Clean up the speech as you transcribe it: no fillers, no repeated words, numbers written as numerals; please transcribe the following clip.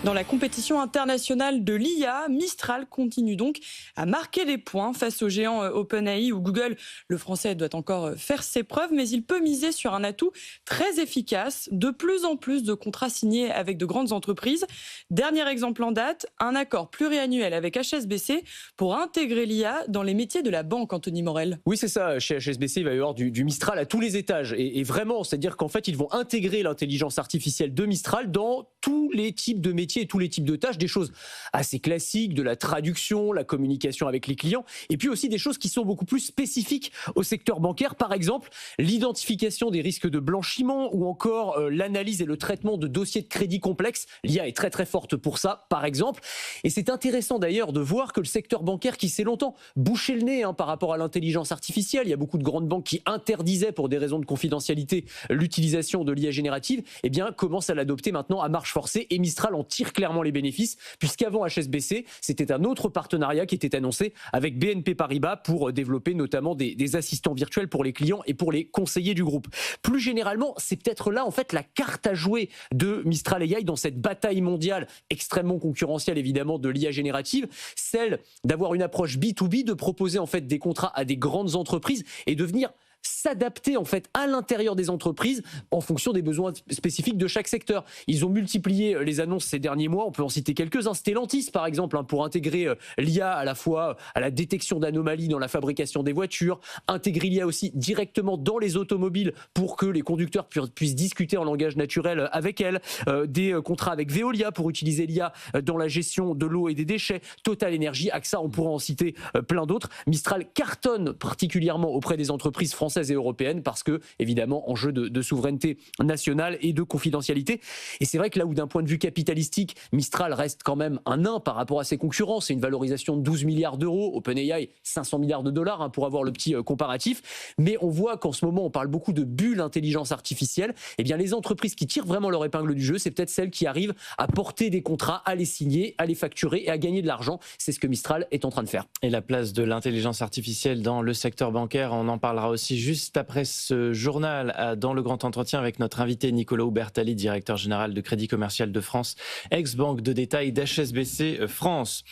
Dans la compétition internationale de l'IA, Mistral continue donc à marquer les points face aux géants OpenAI ou Google. Le français doit encore faire ses preuves, mais il peut miser sur un atout très efficace. De plus en plus de contrats signés avec de grandes entreprises. Dernier exemple en date, un accord pluriannuel avec HSBC pour intégrer l'IA dans les métiers de la banque, Anthony Morel. Oui, c'est ça. Chez HSBC, il va y avoir du Mistral à tous les étages. Et vraiment, c'est-à-dire qu'en fait, ils vont intégrer l'intelligence artificielle de Mistral dans tous les types de métiers et tous les types de tâches, des choses assez classiques, de la traduction, la communication avec les clients, et puis aussi des choses qui sont beaucoup plus spécifiques au secteur bancaire, par exemple l'identification des risques de blanchiment ou encore l'analyse et le traitement de dossiers de crédit complexes. L'IA est très très forte pour ça, par exemple. Et c'est intéressant d'ailleurs de voir que le secteur bancaire qui s'est longtemps bouché le nez par rapport à l'intelligence artificielle, il y a beaucoup de grandes banques qui interdisaient pour des raisons de confidentialité l'utilisation de l'IA générative, eh bien commence à l'adopter maintenant à marche forcée, et Mistral en tire clairement les bénéfices, puisqu'avant HSBC, c'était un autre partenariat qui était annoncé avec BNP Paribas pour développer notamment des assistants virtuels pour les clients et pour les conseillers du groupe. Plus généralement, c'est peut-être là en fait la carte à jouer de Mistral AI dans cette bataille mondiale extrêmement concurrentielle évidemment de l'IA générative, celle d'avoir une approche B2B, de proposer en fait des contrats à des grandes entreprises et de venir s'adapter en fait à l'intérieur des entreprises en fonction des besoins spécifiques de chaque secteur. Ils ont multiplié les annonces ces derniers mois, on peut en citer quelques-uns. Stellantis par exemple, pour intégrer l'IA à la fois à la détection d'anomalies dans la fabrication des voitures, intégrer l'IA aussi directement dans les automobiles pour que les conducteurs puissent discuter en langage naturel avec elles, des contrats avec Veolia pour utiliser l'IA dans la gestion de l'eau et des déchets, Total Energy, AXA, on pourra en citer plein d'autres. Mistral cartonne particulièrement auprès des entreprises françaises et européennes parce que, évidemment, enjeu de souveraineté nationale et de confidentialité. Et c'est vrai que là où, d'un point de vue capitalistique, Mistral reste quand même un nain par rapport à ses concurrents. C'est une valorisation de 12 milliards d'euros. OpenAI, 500 milliards de dollars, pour avoir le petit comparatif. Mais on voit qu'en ce moment, on parle beaucoup de bulle intelligence artificielle. Eh bien, les entreprises qui tirent vraiment leur épingle du jeu, c'est peut-être celles qui arrivent à porter des contrats, à les signer, à les facturer et à gagner de l'argent. C'est ce que Mistral est en train de faire. Et la place de l'intelligence artificielle dans le secteur bancaire, on en parlera aussi juste après ce journal, dans le grand entretien avec notre invité Nicolas Hubertali, directeur général de Crédit Commercial de France, ex-banque de détail d'HSBC France.